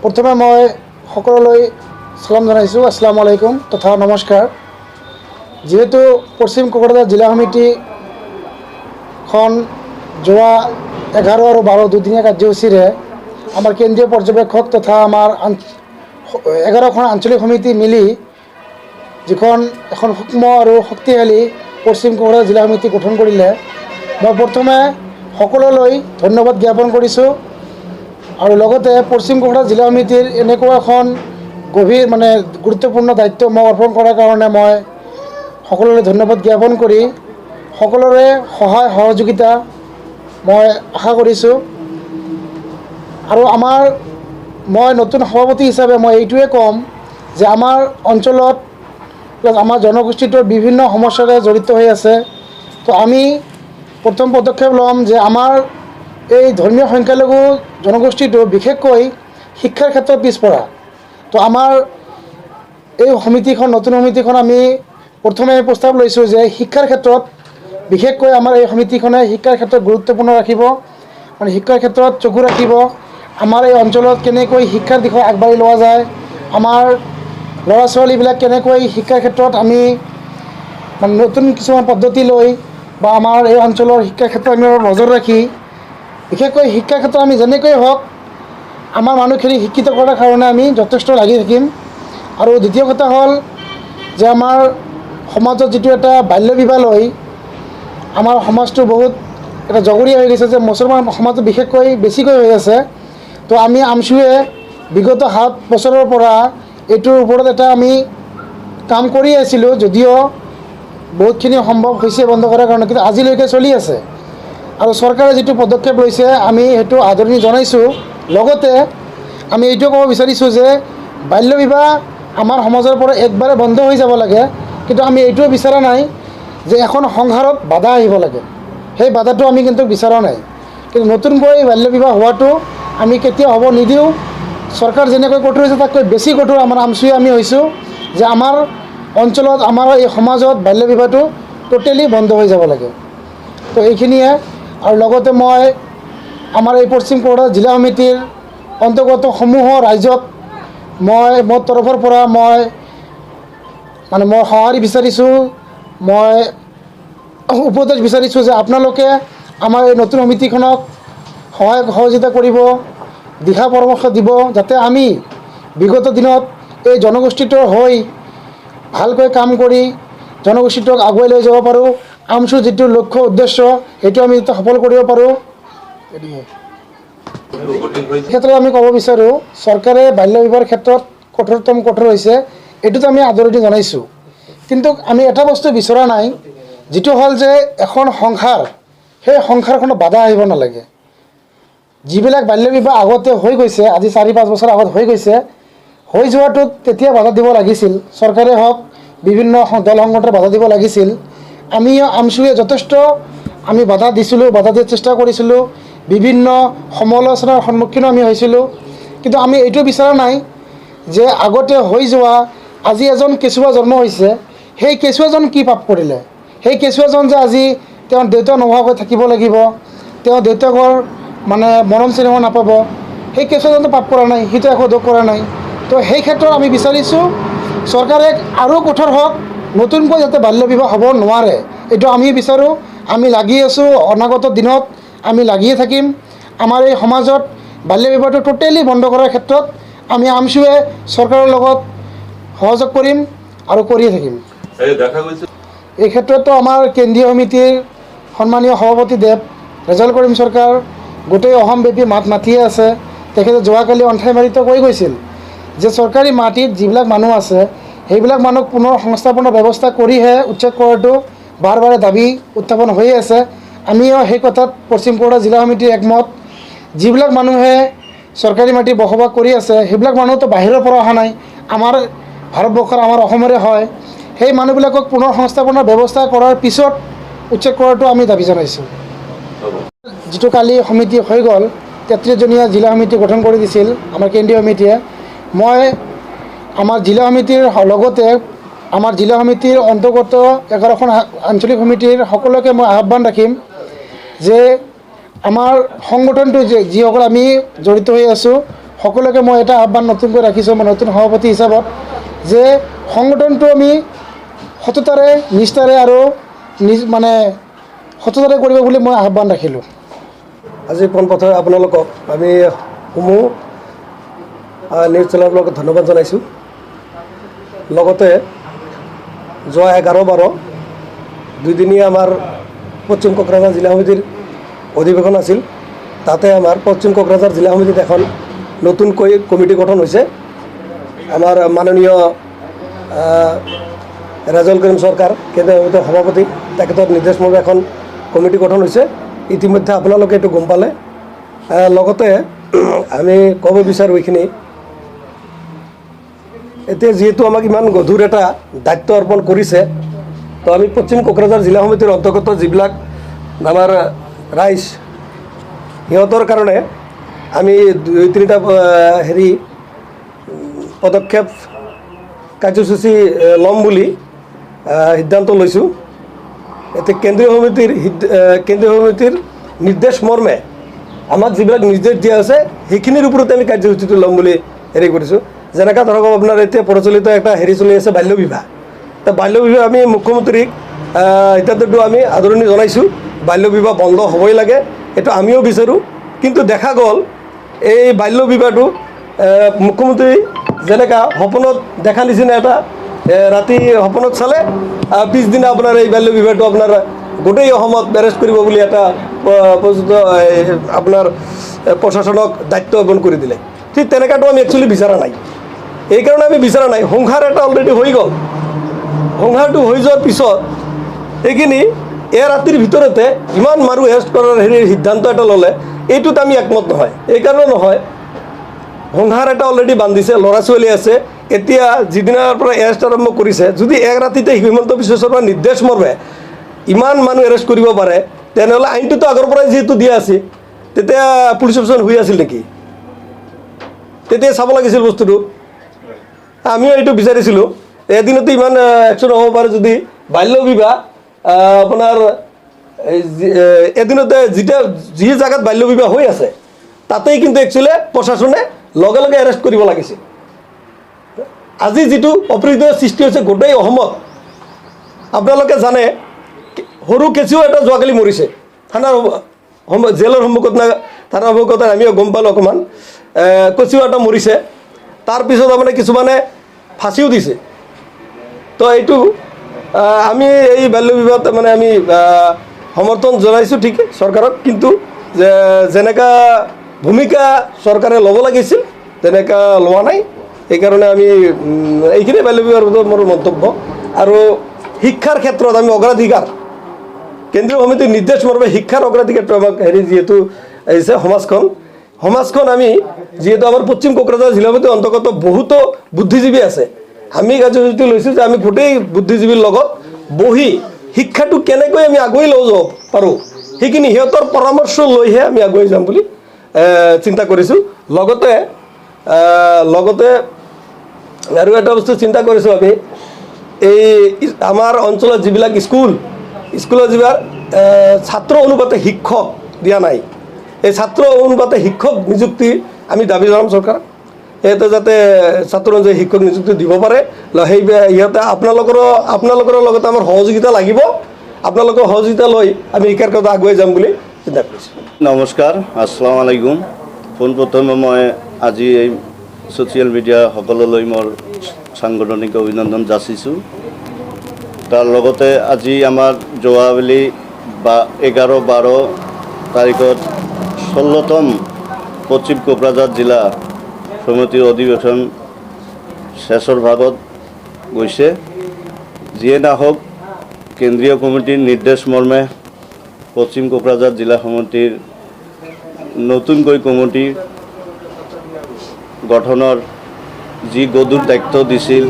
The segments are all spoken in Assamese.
প্ৰথমে মই সকলোলৈ সালাম জনাইছোঁ। আসসালামু আলাইকুম তথা নমস্কাৰ। যেহেতু পশ্চিম কোকৰাঝাৰ জিলা সমিতিখন যোৱা 11 আৰু 12 দুদিনীয়া কাৰ্যসূচীৰে আমাৰ কেন্দ্ৰীয় পৰ্যবেক্ষক তথা আমাৰ 11খন আঞ্চলিক সমিতি মিলি যিখন এখন সূক্ষ্ম আৰু শক্তিশালী পশ্চিম কোকৰাঝাৰ জিলা সমিতি গঠন কৰিলে, মই প্ৰথমে সকলোলৈ ধন্যবাদ জ্ঞাপন কৰিছোঁ। আৰু লগতে পশ্চিম কোকৰাঝাৰ জিলা সমিতিৰ এনেকুৱা এখন গভীৰ গুৰুত্বপূৰ্ণ দায়িত্ব মই অৰ্পণ কৰাৰ কাৰণে মই সকলোলৈ ধন্যবাদ জ্ঞাপন কৰি সকলোৰে সহায় সহযোগিতা মই আশা কৰিছোঁ। আৰু মই নতুন সভাপতি হিচাপে মই এইটোৱে ক'ম যে আমাৰ অঞ্চলত আমাৰ জনগোষ্ঠীটোৰ বিভিন্ন সমস্যাৰে জড়িত হৈ আছে। তো আমি প্ৰথম পদক্ষেপ ল'ম যে আমাৰ এই ধৰ্মীয় সংখ্যালঘু জনগোষ্ঠীটো বিশেষকৈ শিক্ষাৰ ক্ষেত্ৰত পিছপৰা। তো আমাৰ এই সমিতিখন নতুন সমিতিখন আমি প্ৰথমে প্ৰস্তাৱ লৈছোঁ যে শিক্ষাৰ ক্ষেত্ৰত বিশেষকৈ আমাৰ এই সমিতিখনে শিক্ষাৰ ক্ষেত্ৰত গুৰুত্বপূৰ্ণ ৰাখিব, শিক্ষাৰ ক্ষেত্ৰত চকু ৰাখিব। আমাৰ এই অঞ্চলত কেনেকৈ শিক্ষাৰ দিশত আগবাঢ়ি লোৱা যায়, আমাৰ ল'ৰা ছোৱালীবিলাক কেনেকৈ শিক্ষাৰ ক্ষেত্ৰত আমি নতুন কিছুমান পদ্ধতি লৈ বা আমাৰ এই অঞ্চলৰ শিক্ষাৰ ক্ষেত্ৰত আমি নজৰ ৰাখি বিশেষকৈ শিক্ষাৰ ক্ষেত্ৰত আমি যেনেকৈ হওক আমাৰ মানুহখিনি শিক্ষিত কৰাৰ কাৰণে আমি যথেষ্ট লাগি থাকিম। আৰু দ্বিতীয় কথা হ'ল যে আমাৰ সমাজত যিটো এটা বাল্য বিবাহ লৈ আমাৰ সমাজটো বহুত এটা জগৰীয়া হৈ গৈছে, যে মুছলমান সমাজত বিশেষকৈ বেছিকৈ হৈ আছে। তো আমি আমছুৱে বিগত 7 বছৰৰ পৰা এইটোৰ ওপৰত এটা আমি কাম কৰি আছিলোঁ, যদিও বহুতখিনি সম্ভৱ হৈছে বন্ধ কৰাৰ কাৰণে, কিন্তু আজিলৈকে চলি আছে। আৰু চৰকাৰে যিটো পদক্ষেপ লৈছে আমি সেইটো আদৰণি জনাইছোঁ। লগতে আমি এইটো ক'ব বিচাৰিছোঁ যে বাল্য বিবাহ আমাৰ সমাজৰ পৰা একবাৰে বন্ধ হৈ যাব লাগে, কিন্তু আমি এইটোও বিচৰা নাই যে এখন সংসাৰত বাধা আহিব লাগে। সেই বাধাটো আমি কিন্তু বিচৰা নাই। কিন্তু নতুনকৈ বাল্য বিবাহ হোৱাটো আমি কেতিয়াও হ'ব নিদিওঁ। চৰকাৰ যেনেকৈ কঠোৰ হৈছে তাতকৈ বেছি কঠোৰ আমাৰ আমছুৱে আমি হৈছোঁ যে আমাৰ অঞ্চলত আমাৰ এই সমাজত বাল্য বিবাহটো টোটেলি বন্ধ হৈ যাব লাগে। তো এইখিনিয়ে। আৰু লগতে মই আমাৰ এই পশ্চিম কোকৰাঝাৰ জিলা সমিতিৰ অন্তৰ্গত সমূহ ৰাইজক মোৰ তৰফৰ পৰা মই সঁহাৰি বিচাৰিছোঁ, মই উপদেশ বিচাৰিছোঁ যে আপোনালোকে আমাৰ এই নতুন সমিতিখনক সহায় সহযোগিতা কৰিব, দিহা পৰামৰ্শ দিব, যাতে আমি বিগত দিনত এই জনগোষ্ঠীটোৰ হৈ ভালকৈ কাম কৰি জনগোষ্ঠীটোক আগুৱাই লৈ যাব পাৰোঁ। আমছুৰ যিটো লক্ষ্য উদ্দেশ্য সেইটো আমি যাতে সফল কৰিব পাৰোঁ। এই ক্ষেত্ৰত আমি ক'ব বিচাৰোঁ চৰকাৰে বাল্য বিবাহৰ ক্ষেত্ৰত কঠোৰ হৈছে, এইটোতো আমি আদৰণি জনাইছোঁ। কিন্তু আমি এটা বস্তু বিচৰা নাই, যিটো হ'ল যে এখন সংসাৰ, সেই সংসাৰখনত বাধা আহিব নালাগে। যিবিলাক বাল্য বিবাহ আগতে হৈ গৈছে, আজি 4-5 বছৰ আগত হৈ গৈছে, হৈ যোৱাটোত তেতিয়া বাধা দিব লাগিছিল, চৰকাৰে হওক বিভিন্ন দল সংগঠনে বাধা দিব লাগিছিল। আমি আমছুৱে যথেষ্ট আমি বাধা দিছিলোঁ, বাধা দিয়াৰ চেষ্টা কৰিছিলোঁ, বিভিন্ন সমালোচনাৰ সন্মুখীনো আমি হৈছিলোঁ। কিন্তু আমি এইটো বিচৰা নাই যে আগতে হৈ যোৱা আজি এজন কেঁচুৱা জন্ম হৈছে, সেই কেঁচুৱাজন কি পাপ কৰিলে, সেই কেঁচুৱাজন যে আজি তেওঁৰ দেউতা নোহোৱাকৈ থাকিব লাগিব, তেওঁ দেউতাকৰ মৰম চেনেহ নাপাব, সেই কেঁচুৱাজনটো পাপ কৰা নাই, সিটো একো দোষ কৰা নাই। তো সেই ক্ষেত্ৰত আমি বিচাৰিছোঁ চৰকাৰে আৰু কঠোৰ হওক, নতুনকৈ যাতে বাল্য বিবাহ হ'ব নোৱাৰে, এইটো আমি বিচাৰোঁ। আমি লাগি আছোঁ, অনাগত দিনত আমি লাগিয়ে থাকিম। আমাৰ এই সমাজত বাল্য বিবাহটো টোটেলি বন্ধ কৰাৰ ক্ষেত্ৰত আমি আমছুৱে চৰকাৰৰ লগত সহযোগ কৰিম আৰু কৰিয়ে থাকিম। এই ক্ষেত্ৰতো আমাৰ কেন্দ্ৰীয় সমিতিৰ সন্মানীয় সভাপতিদেৱ ৰেজাউল কৰিম চৰকাৰ গোটেই অসমব্যাপী মাত মাতিয়ে আছে। তেখেতে যোৱাকালি অন্ঠাইমাৰিতো কৈ গৈছিল যে চৰকাৰী মাটিত যিবিলাক মানুহ আছে সেইবিলাক মানুহক পুনৰ সংস্থাপনৰ ব্যৱস্থা কৰিহে উচ্ছেদ কৰাটো বাৰে বাৰে দাবী উত্থাপন হৈয়ে আছে। আমিও সেই কথাত পশ্চিম কোকৰাঝাৰ জিলা সমিতিৰ একমত। যিবিলাক মানুহে চৰকাৰী মাটি বসবাস কৰি আছে সেইবিলাক মানুহতো বাহিৰৰ পৰা অহা নাই, আমাৰ ভাৰতবৰ্ষৰ আমাৰ অসমৰে হয়। সেই মানুহবিলাকক পুনৰ সংস্থাপনৰ ব্যৱস্থা কৰাৰ পিছত উচ্ছেদ কৰাটো আমি দাবী জনাইছোঁ। যিটো কালি সমিতি হৈ গ'ল, 33জনীয়া জিলা সমিতি গঠন কৰি দিছিল আমাৰ কেন্দ্ৰীয় সমিতিয়ে, মই আমাৰ জিলা সমিতিৰ লগতে আমাৰ জিলা সমিতিৰ অন্তৰ্গত 11খন আঞ্চলিক সমিতিৰ সকলোকে মই আহ্বান ৰাখিম যে আমাৰ সংগঠনটো যিসকল আমি জড়িত হৈ আছোঁ সকলোকে মই এটা আহ্বান নতুনকৈ ৰাখিছোঁ, মই নতুন সভাপতি হিচাপত, যে সংগঠনটো আমি সততাৰে নিষ্ঠাৰে আৰু সততাৰে কৰিব বুলি মই আহ্বান ৰাখিলোঁ। আজি পোনপ্ৰথমে আপোনালোকক আমি সমূহ নিউজ চেনেলবিলাকক ধন্যবাদ জনাইছোঁ। লগতে যোৱা 11-12 দুদিনীয়া আমাৰ পশ্চিম কোকৰাঝাৰ জিলা সমিতিৰ অধিৱেশন আছিল। তাতে আমাৰ পশ্চিম কোকৰাঝাৰ জিলা সমিতিত এখন নতুনকৈ কমিটি গঠন হৈছে। আমাৰ মাননীয় ৰাজল কৰিম চৰকাৰ কেন্দ্ৰীয় সমিতিৰ সভাপতি, তেখেতৰ নিৰ্দেশমৰ্মে এখন কমিটি গঠন হৈছে। ইতিমধ্যে আপোনালোকে এইটো গম পালে। লগতে আমি ক'ব বিচাৰোঁ এইখিনি, এতিয়া যিহেতু আমাক ইমান গধুৰ এটা দায়িত্ব অৰ্পণ কৰিছে, তো আমি পশ্চিম কোকৰাঝাৰ জিলা সমিতিৰ অন্তৰ্গত যিবিলাক আমাৰ ৰাইজ, সিহঁতৰ কাৰণে আমি 2-3টা পদক্ষেপ কাৰ্যসূচী ল'ম বুলি সিদ্ধান্ত লৈছোঁ। এতিয়া কেন্দ্ৰীয় সমিতিৰ নিৰ্দেশ মৰ্মে আমাক যিবিলাক নিৰ্দেশ দিয়া আছে সেইখিনিৰ ওপৰতে আমি কাৰ্যসূচীটো ল'ম বুলি কৰিছোঁ। যেনেকৈ ধৰক আপোনাৰ এতিয়া প্ৰচলিত এটা চলি আছে বাল্য বিবাহ। তো বাল্য বিবাহ আমি মুখ্যমন্ত্ৰীক সিদ্ধান্তটো আমি আদৰণি জনাইছোঁ। বাল্য বিবাহ বন্ধ হ'বই লাগে, এইটো আমিও বিচাৰোঁ। কিন্তু দেখা গ'ল এই বাল্য বিবাহটো মুখ্যমন্ত্ৰী যেনেকৈ সপোনত দেখা নিচিনা এটা ৰাতি সপোনত চালে, পিছদিনা আপোনাৰ এই বাল্য বিবাহটো আপোনাৰ গোটেই অসমত এৰেষ্ট কৰিব বুলি এটা আপোনাৰ প্ৰশাসনক দায়িত্ব অৰ্পণ কৰি দিলে। ঠিক তেনেকুৱাটো আমি একচুৱেলি বিচৰা নাই। এইকাৰণে আমি বিচৰা নাই, সংসাৰ এটা অলৰেডি হৈ গ'ল। সংসাৰটো হৈ যোৱাৰ পিছত এইখিনি ৰাতিৰ ভিতৰতে ইমান মানুহ এৰেষ্ট কৰাৰ সিদ্ধান্ত এটা ল'লে, এইটোত আমি একমত নহয়। এইকাৰণে নহয়, সংসাৰ এটা অলৰেডি বান্ধিছে, ল'ৰা ছোৱালী আছে। এতিয়া যিদিনাৰ পৰা এৰেষ্ট আৰম্ভ কৰিছে, যদি এক ৰাতিতে হিমন্ত বিশ্ব শৰ্মাৰ নিৰ্দেশ মৰ্মে ইমান মানুহ এৰেষ্ট কৰিব পাৰে, তেনেহ'লে আইনটোতো আগৰ পৰাই যিহেতু দিয়া আছিল, তেতিয়া পুলিচ অপশ্যন হৈ আছিল নেকি? তেতিয়া চাব লাগিছিল বস্তুটো। আমিও এইটো বিচাৰিছিলোঁ, এদিনতে ইমান একশ্যন হ'ব পাৰে যদি বাল্য বিবাহ আপোনাৰ এদিনতে যি জেগাত বাল্য বিবাহ হৈ আছে তাতেই কিন্তু একচুৱেলি প্ৰশাসনে লগে লগে এৰেষ্ট কৰিব লাগিছিল। আজি যিটো অপ্ৰীতিৰ সৃষ্টি হৈছে গোটেই অসমত, আপোনালোকে জানে সৰু কেঁচুৱা এটা যোৱাকালি মৰিছে থানাৰ জেলৰ সন্মুখত, থানাৰ সন্মুখত আমিও গম পালোঁ অকণমান। কেঁচুৱা এটা মৰিছে, তাৰপিছত মানে কিছুমানে ফাঁচিও দিছে। তো এইটো আমি এই বাল্য বিবাহত আমি সমৰ্থন জনাইছোঁ ঠিক চৰকাৰক, কিন্তু যেনেকুৱা ভূমিকা চৰকাৰে ল'ব লাগিছিল তেনেকুৱা লোৱা নাই। সেইকাৰণে আমি এইখিনি বাল্য বিবাহৰ ওপৰত মোৰ মন্তব্য। আৰু শিক্ষাৰ ক্ষেত্ৰত আমি অগ্ৰাধিকাৰ, কেন্দ্ৰীয় সমিতিৰ নিৰ্দেশ মৰ্মে শিক্ষাৰ অগ্ৰাধিকাৰটো আমাক যিহেতু আহিছে সমাজখন আমি যিহেতু আমাৰ পশ্চিম কোকৰাঝাৰ জিলা সমিতিৰ অন্তৰ্গত বহুতো বুদ্ধিজীৱী আছে, আমি কাৰ্যসূচী লৈছোঁ যে আমি গোটেই বুদ্ধিজীৱীৰ লগত বহি শিক্ষাটো কেনেকৈ আমি আগুৱাই লৈ যাব পাৰোঁ, সেইখিনি সিহঁতৰ পৰামৰ্শ লৈহে আমি আগুৱাই যাম বুলি চিন্তা কৰিছোঁ। লগতে আৰু এটা বস্তু চিন্তা কৰিছোঁ, আমি এই আমাৰ অঞ্চলত যিবিলাক স্কুলৰ যিবিলাক ছাত্ৰ অনুপাতে শিক্ষক দিয়া নাই, এই ছাত্ৰ অনুপাতে শিক্ষক নিযুক্তি আমি দাবী জনাম চৰকাৰক। সিহঁতে যাতে ছাত্ৰ অনুযায়ী শিক্ষক নিযুক্তি দিব পাৰে। সেই সিহঁতে আপোনালোকৰ লগতে আমাৰ সহযোগিতা লাগিব। আপোনালোকৰ সহযোগিতা লৈ আমি শিক্ষাৰ ক্ষেত্ৰত আগুৱাই যাম বুলি চিন্তা কৰিছোঁ। নমস্কাৰ, আসসালামু আলাইকুম। পোনপ্ৰথমে মই আজি এই ছ'চিয়েল মিডিয়া সকললৈ মোৰ সাংগঠনিক অভিনন্দন যাচিছোঁ। তাৰ লগতে আজি আমাৰ যোৱাবেলি 11-12 তাৰিখত 16তম পশ্চিম কোকৰাঝাৰ জিলা সমিতিৰ অধিৱেশন শেষৰ ভাগত গৈছে। যিয়ে নহওক, কেন্দ্ৰীয় কমিটিৰ নিৰ্দেশ মৰ্মে পশ্চিম কোকৰাঝাৰ জিলা সমিতিৰ নতুনকৈ কমিটি গঠনৰ যি গধুৰ দায়িত্ব দিছিল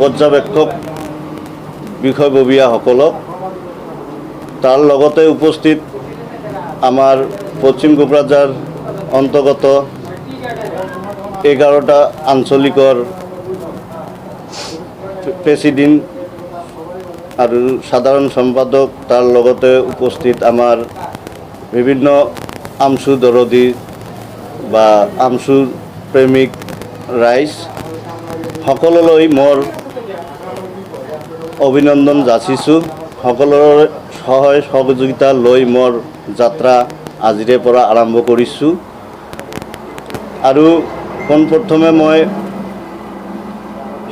পৰ্যবেক্ষক বিষয়ববীয়াসকলক, তাৰ লগতে উপস্থিত আমাৰ পশ্চিম কোকৰাঝাৰ অন্তৰ্গত 11টা আঞ্চলিকৰ প্ৰেচিডেণ্ট আৰু সাধাৰণ সম্পাদক, তাৰ লগতে উপস্থিত আমাৰ বিভিন্ন আমচু দৰদী বা আমচুৰ প্ৰেমিক ৰাইজ সকলোলৈ মোৰ অভিনন্দন যাচিছোঁ। সকলোৰে সহায় সহযোগিতা লৈ মোৰ যাত্ৰা আজিৰে পৰা আৰম্ভ কৰিছোঁ। আৰু পোনপ্ৰথমে মই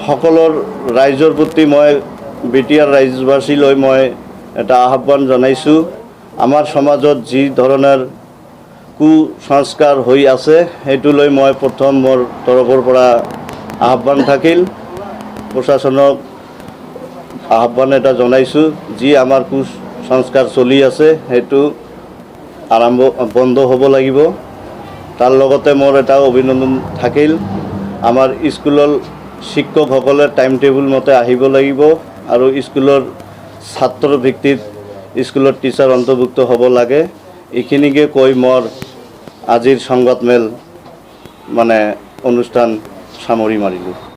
সকলো ৰাইজৰ প্ৰতি মই BTR ৰাইজবাসীলৈ মই এটা আহ্বান জনাইছোঁ। আমাৰ সমাজত যি ধৰণৰ কুসংস্কাৰ হৈ আছে সেইটো লৈ মই প্ৰথম মোৰ তৰফৰ পৰা আহ্বান থাকিল। প্ৰশাসনক আহ্বান এটা জনাইছোঁ, যি আমাৰ কুসংস্কাৰ চলি আছে সেইটো বন্ধ হ'ব লাগিব। তাৰ লগতে মোৰ এটা অভিনন্দন থাকিল, আমাৰ স্কুলৰ শিক্ষকসকলে টাইম টেবুল মতে আহিব লাগিব আৰু স্কুলৰ ছাত্ৰৰ ভিত্তিত স্কুলৰ টিচাৰ অন্তৰ্ভুক্ত হ'ব লাগে। এইখিনিকে কৈ মোৰ আজিৰ সংবাদমেল অনুষ্ঠান সামৰি মাৰিলোঁ।